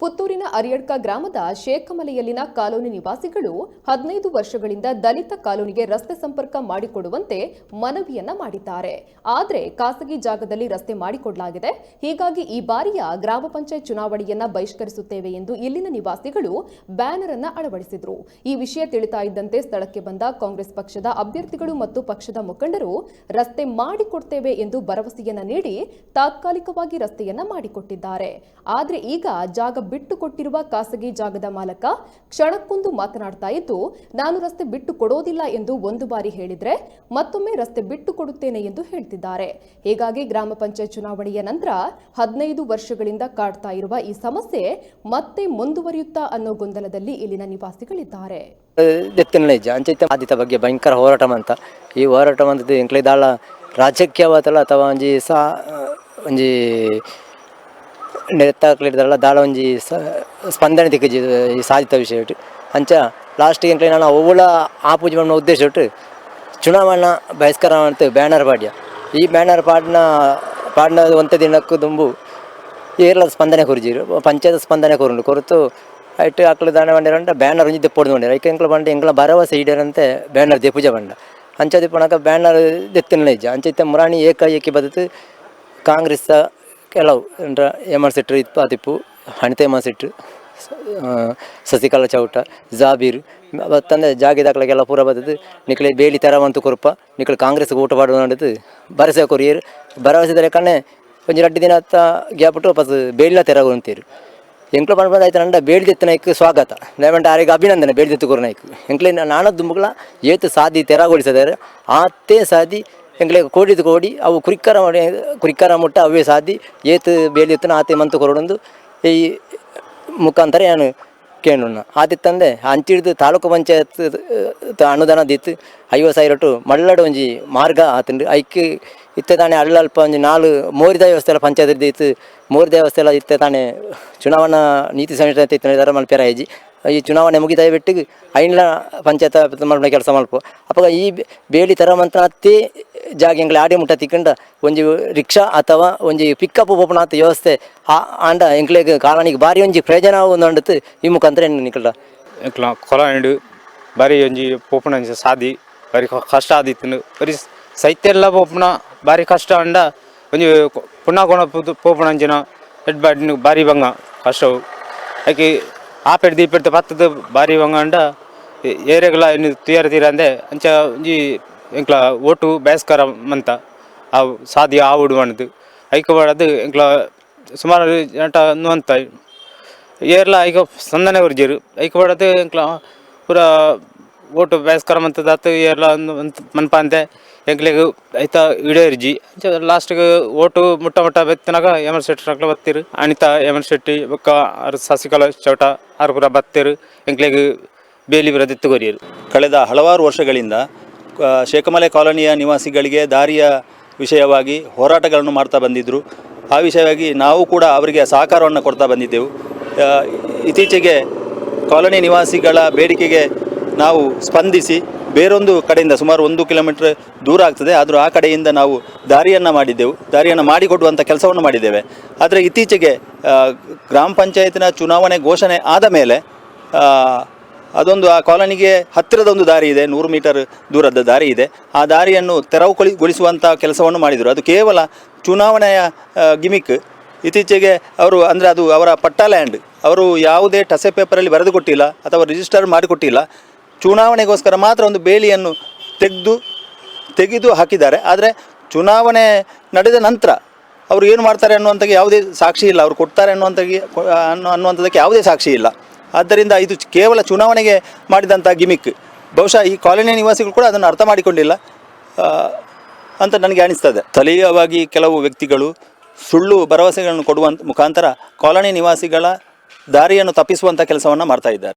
ಪುತ್ತೂರಿನ ಅರಿಯಡ್ಕ ಗ್ರಾಮದ ಶೇಖಮಲೆಯಲ್ಲಿನ ಕಾಲೋನಿ ನಿವಾಸಿಗಳು 15 ವರ್ಷಗಳಿಂದ ದಲಿತ ಕಾಲೋನಿಗೆ ರಸ್ತೆ ಸಂಪರ್ಕ ಮಾಡಿಕೊಡುವಂತೆ ಮನವಿಯನ್ನ ಮಾಡಿದ್ದಾರೆ. ಆದರೆ ಖಾಸಗಿ ಜಾಗದಲ್ಲಿ ರಸ್ತೆ ಮಾಡಿಕೊಡಲಾಗಿದೆ. ಹೀಗಾಗಿ ಈ ಬಾರಿಯ ಗ್ರಾಮ ಪಂಚಾಯತ್ ಚುನಾವಣೆಯನ್ನ ಬಹಿಷ್ಕರಿಸುತ್ತೇವೆ ಎಂದು ಇಲ್ಲಿನ ನಿವಾಸಿಗಳು ಬ್ಯಾನರ್ ಅನ್ನು ಅಳವಡಿಸಿದರು. ಈ ವಿಷಯ ತಿಳಿತಾ ಇದ್ದಂತೆ ಸ್ಥಳಕ್ಕೆ ಬಂದ ಕಾಂಗ್ರೆಸ್ ಪಕ್ಷದ ಅಭ್ಯರ್ಥಿಗಳು ಮತ್ತು ಪಕ್ಷದ ಮುಖಂಡರು ರಸ್ತೆ ಮಾಡಿಕೊಡ್ತೇವೆ ಎಂದು ಭರವಸೆಯನ್ನ ನೀಡಿ ತಾತ್ಕಾಲಿಕವಾಗಿ ರಸ್ತೆಯನ್ನ ಮಾಡಿಕೊಟ್ಟಿದ್ದಾರೆ. ಆದರೆ ಈಗ ಜಾಗ ಬಿಟ್ಟು ಕೊಟ್ಟಿರುವ ಖಾಸಗಿ ಜಾಗದ ಮಾಲಕ ಕ್ಷಣಕ್ಕೊಂದು ಮಾತನಾಡ್ತಾ ಇದ್ದು, ನಾನು ರಸ್ತೆ ಬಿಟ್ಟು ಕೊಡೋದಿಲ್ಲ ಎಂದು ಒಂದು ಬಾರಿ ಹೇಳಿದ್ರೆ ಮತ್ತೊಮ್ಮೆ ರಸ್ತೆ ಬಿಟ್ಟು ಕೊಡುತ್ತೇನೆ ಎಂದು ಹೇಳ್ತಿದ್ದಾರೆ. ಹೀಗಾಗಿ ಗ್ರಾಮ ಪಂಚಾಯತ್ ಚುನಾವಣೆಯ ನಂತರ 15 ವರ್ಷಗಳಿಂದ ಕಾಡ್ತಾ ಇರುವ ಈ ಸಮಸ್ಯೆ ಮತ್ತೆ ಮುಂದುವರಿಯುತ್ತಾ ಅನ್ನೋ ಗೊಂದಲದಲ್ಲಿ ಇಲ್ಲಿನ ನಿವಾಸಿಗಳಿದ್ದಾರೆ. ಆದಿತ ಬಗ್ಗೆ ಭಯಂಕರ ಹೋರಾಟ ಅಂತ ಈ ಹೋರಾಟ ಅಂತ ಎಂಕ್ಲೆದಾಳ ರಾಜಕೀಯವಾದಲ್ಲ ಅಥವಾ ಒಂಜಿ ನೆತ್ತಾಕ್ಲಿಡ್ದಲ್ಲ ದಾಳ ಒಂಜಿ ಸ್ಪಂದನೆ ದಿಕ್ಕಿ ಸಾಧಿತ ವಿಷಯ ಅಂಚ ಲಾಸ್ಟ್ ಎಂಕ್ಲೆ ನಾನು ಅವಳ ಆಪೂಜೆ ಮಾಡೋ ಉದ್ದೇಶ ಇಟ್ಟು ಚುನಾವಣಾ ಬಹಿಷ್ಕಾರ ಅಂತ ಬ್ಯಾನರ್ ಪಾಡ್ಯ ಈ ಬ್ಯಾನರ್ ಪಾಡ್ನ ಒಂತೆ ದಿನಕ್ಕೂ ತುಂಬು ಏರ್ಲ ಸ್ಪಂದನೆ ಕೊರಿಜಿರು ಪಂಚಾಯತ್ ಸ್ಪಂದನೆ ಕೊರತು ಐಟು ಅಕ್ಲು ದಾಣ ಬಂಡಿರಂಟ ಬ್ಯಾನರ್ ಒಂಜಿ ದೆಪ್ಪೊಡ್ದು ಬಂದಿರ ಐಕೆ ಎಂಕ್ಲ ಬಂಡ ಎಂಕ್ಲ ಭರವಸೆ ಈಡೇರಂತೆ ಬ್ಯಾನರ್ ದೆಪ್ಪುಜ ಬಂಡ ಅಂಚ ದಿಪ್ಪಣಕ ಬ್ಯಾನರ್ ದೆತ್ತಿನ ಇಜ್ಜ ಅಂಚ ಇತ್ತ ಮುರಾಣಿ ಏಕಿ ಬದತು ಕಾಂಗ್ರೆಸ್ ಕೆಲವು ಎಮರ್ಸಿಟ್ರು ಇತ್ತು ಅದಿಪ್ಪು ಹಣಿತೆ ಎಮರ್ಸಿಟ್ರು ಸಸಿಕಲಾ ಚೌಟ ಜಾಬೀರ್ ತಂದೆ ಜಾಗಿದಾಕ್ಲೆಲ್ಲ ಪೂರ ಬದದು ನಿಕ್ಲೆ ಬೇಲಿ ತೆರವಂತು ಕೊರಪ ನಿಕ್ಲೆ ಕಾಂಗ್ರೆಸ್ಗೆ ಓಟು ಪಾಡು ನಡೆದು ಭರವಸೆ ಕೊರಿಯರು ಭರವಸೆ ಕಣ್ಣೆ ಒಂಜಿ 2 ದಿನ ಗ್ಯಾಪಿಟ್ಟು ವಾಪಸ್ ಬೇಲಿನ ತೆರವಂತೀರು ಎಂಕ್ಲು ಬಂದು ಆಯ್ತು ನಂಡ ಬೇಡಿದೆತ್ತನಾಯ್ಕು ಸ್ವಾಗತ ಲೇವಂಟ ಆರಿಗೆ ಅಭಿನಂದನೆ ಬೇಡಿದೆತ್ತು ಕೊರನಾಯ್ಕು ಎಂಕ್ಲೆ ನಾನದ್ದು ದುಂಬುಗಳ ಏತು ಸಾದಿ ತೆರಗೊಳಿಸಿದ್ದಾರೆ ಆತೇ ಸಾದಿ ಎಂಕ್ಲೆ ಕೋಡಿ ಅವು ಕುರಿಕಾರ ಮುಟ್ಟ ಅವೇ ಸಾದಿ ಏತು ಬೇಡಿದೆತ್ತನ ಆತೆ ಮಂತು ಕೊರಡೊಂದು ಈ ಮುಖಾಂತರ ನಾನು ಕೇಳೋಣ ಆದಿತ್ತಂದೆ ಅಂಚಿಡ್ದು ತಾಲೂಕು ಪಂಚಾಯತ್ ಅನುದಾನ ದಿತ್ತು 50,000 ಒಟ್ಟು ಮಳ್ಳಡು ಒಂಜಿ ಮಾರ್ಗ ಆತಂಡು ಐಕ್ಕೆ ಇತ್ತೆ ತಾನೇ ಅಲ್ಪ ಒಂಜಿ 4 ಮೋರಿದ ವ್ಯವಸ್ಥೆ ಎಲ್ಲ ಪಂಚಾಯತ್ ದಿತ್ತು ಮೋರಿದ ವ್ಯವಸ್ಥೆ ಎಲ್ಲ ಇತ್ತೆ ತಾನೇ ಚುನಾವಣಾ ನೀತಿ ಸಂಹಿತೆ ಇತ್ತು ಮಲ್ಪೆರ ಹೆಜ್ಜಿ ಈ ಚುನಾವಣೆ ಮುಗಿದ ಬಿಟ್ಟಿಗೆ ಐನ್ಲ ಪಂಚಾಯತ್ ಮಲ್ಪನ ಕೆಲಸ ಮಲ್ಪ ಅಪ್ಪ ಈ ಬೇಲಿ ತರಮಂತ ಅತ್ತೇ ಜಾಗ ಆಡಿ ಮುಟ್ಟ ತಿಕ್ಕಂಡ ಒಂಜಿ ರಿಕ್ಷಾ ಅಥವಾ ಒಂಜಿ ಪಿಕಪ್ ಪೋಪುನಾಥ ವ್ಯವಸ್ಥೆ ಆಂಡ ಎಂಕ್ಲೆಗ್ ಕಾಲನಿಗೆ ಬಾರಿ ಒಂಜಿ ಪ್ರಯೋಜನ ಒಂದೊಂಡತ್ತು ಈ ಮುಖಾಂತರ ನಿಕಲ್ಡ ಎಂಕ್ಲ ಕೊಲಾಂಡು ಬಾರಿ ಒಂಜಿ ಪೋಪುನ ಸಾದಿ ಬಾರಿ ಕಷ್ಟ ಆದಿತ್ತು ಬರೀ ಸೈತ್ಯ ಪೋಪುನ ಬಾರಿ ಕಷ್ಟ ಅಂಡ ಒಂಜಿ ಪುನಃ ಕೊಣ ಪೋಪುನ ಅಂಚಿನ ಎಡ್ ಬಾಡಿ ಬಾರಿ ಬಂಗ ಕಷ್ಟವು ಯಾಕೆ ಆಪೆಡ್ ದೀಪೆಡ್ತ ಪತ್ತದ ಬಾರಿ ಬಂಗ ಅಂಡ ಏರಿಯಾಗಳ ಇನ್ನು ತೀರ ಅಂದೆ ಅಂಚ ಒಂಜಿ ಎಂಕ್ಲ ಓಟು ಬೇಸ್ಕರ ಮಂತ ಆ ಸಾದಿ ಆ ಉಡುವಣದು ಐಕ ಬಾಡದು ಎಂಕ್ಲ ಸುಮಾರು ಜಂಟ ಅಂತ ಏರ್ಲ ಐಕ ಸಂದನೆ ಉರ್ಜಿರು ಐಕ ಬಾಡದು ಎಂಕ್ಲ ಪೂರ ಓಟು ಬೇಸ್ಕರ ಮಂತದಾತು ಏರ್ಲ ಮನ್ಪ ಅಂತೆ ಎಂಕ್ಲೆಗ್ ಐತ ಇಡೇರ್ಜಿ ಲಾಸ್ಟ್ಗೆ ಓಟು ಮುಟ್ಟ ಬೆತ್ತನಾಗ ಎಮರ್ ಶೆಟ್ಟಿ ಬತ್ತಿರು ಅನಿತಾ ಎಮರ್ ಶೆಟ್ಟಿ ಬೊಕ್ಕ ಸಸಿಕಲಾ ಚೌಟ ಆರು ಪೂರ ಬತ್ತಿರು ಎಂಕ್ಲೆಗ್ ಬೇಲಿ ಬರ ದೆತ್ತುಗೊರಿಯರು. ಕಳೆದ ಹಲವಾರು ವರ್ಷಗಳಿಂದ ಶೇಖಮಲೆ ಕಾಲೋನಿಯ ನಿವಾಸಿಗಳಿಗೆ ದಾರಿಯ ವಿಷಯವಾಗಿ ಹೋರಾಟಗಳನ್ನು ಮಾಡ್ತಾ ಬಂದಿದ್ದರು. ಆ ವಿಷಯವಾಗಿ ನಾವು ಕೂಡ ಅವರಿಗೆ ಸಹಕಾರವನ್ನು ಕೊಡ್ತಾ ಬಂದಿದ್ದೆವು. ಇತ್ತೀಚೆಗೆ ಕಾಲೋನಿ ನಿವಾಸಿಗಳ ಬೇಡಿಕೆಗೆ ನಾವು ಸ್ಪಂದಿಸಿ ಬೇರೊಂದು ಕಡೆಯಿಂದ ಸುಮಾರು 1 ಕಿಲೋಮೀಟರ್ ದೂರ ಆಗ್ತದೆ, ಆದರೂ ಆ ಕಡೆಯಿಂದ ನಾವು ದಾರಿಯನ್ನು ಮಾಡಿಕೊಡುವಂಥ ಕೆಲಸವನ್ನು ಮಾಡಿದ್ದೇವೆ. ಆದರೆ ಇತ್ತೀಚೆಗೆ ಗ್ರಾಮ ಪಂಚಾಯತಿನ ಚುನಾವಣೆ ಘೋಷಣೆ ಆದ ಮೇಲೆ ಅದೊಂದು ಆ ಕಾಲೋನಿಗೆ ಹತ್ತಿರದ ಒಂದು ದಾರಿ ಇದೆ, 100 ಮೀಟರ್ ದೂರದ ದಾರಿ ಇದೆ. ಆ ದಾರಿಯನ್ನು ತೆರವುಗೊಳಿಸುವಂಥ ಕೆಲಸವನ್ನು ಮಾಡಿದರು. ಅದು ಕೇವಲ ಚುನಾವಣೆಯ ಗಿಮಿಕ್. ಇತ್ತೀಚೆಗೆ ಅವರು ಅಂದರೆ ಅದು ಅವರ ಪಟ್ಟಾ ಲ್ಯಾಂಡ್, ಅವರು ಯಾವುದೇ ಟಸೆ ಪೇಪರಲ್ಲಿ ಬರೆದು ಕೊಟ್ಟಿಲ್ಲ ಅಥವಾ ರಿಜಿಸ್ಟರ್ ಮಾಡಿಕೊಟ್ಟಿಲ್ಲ. ಚುನಾವಣೆಗೋಸ್ಕರ ಮಾತ್ರ ಒಂದು ಬೇಲಿಯನ್ನು ತೆಗೆದು ಹಾಕಿದ್ದಾರೆ. ಆದರೆ ಚುನಾವಣೆ ನಡೆದ ನಂತರ ಅವರು ಏನು ಮಾಡ್ತಾರೆ ಅನ್ನುವಂಥದ್ದು ಯಾವುದೇ ಸಾಕ್ಷಿ ಇಲ್ಲ, ಅವರು ಕೊಡ್ತಾರೆ ಅನ್ನುವಂಥದ್ದಕ್ಕೆ ಯಾವುದೇ ಸಾಕ್ಷಿ ಇಲ್ಲ. ಆದ್ದರಿಂದ ಇದು ಕೇವಲ ಚುನಾವಣೆಗೆ ಮಾಡಿದಂಥ ಗಿಮಿಕ್. ಬಹುಶಃ ಈ ಕಾಲೋನಿ ನಿವಾಸಿಗಳು ಕೂಡ ಅದನ್ನು ಅರ್ಥ ಮಾಡಿಕೊಂಡಿಲ್ಲ ಅಂತ ನನಗೆ ಅನಿಸ್ತದೆ. ಸ್ಥಳೀಯವಾಗಿ ಕೆಲವು ವ್ಯಕ್ತಿಗಳು ಸುಳ್ಳು ಭರವಸೆಗಳನ್ನು ಕೊಡುವ ಮುಖಾಂತರ ಕಾಲೋನಿ ನಿವಾಸಿಗಳ ದಾರಿಯನ್ನು ತಪ್ಪಿಸುವಂಥ ಕೆಲಸವನ್ನು ಮಾಡ್ತಾ ಇದ್ದಾರೆ.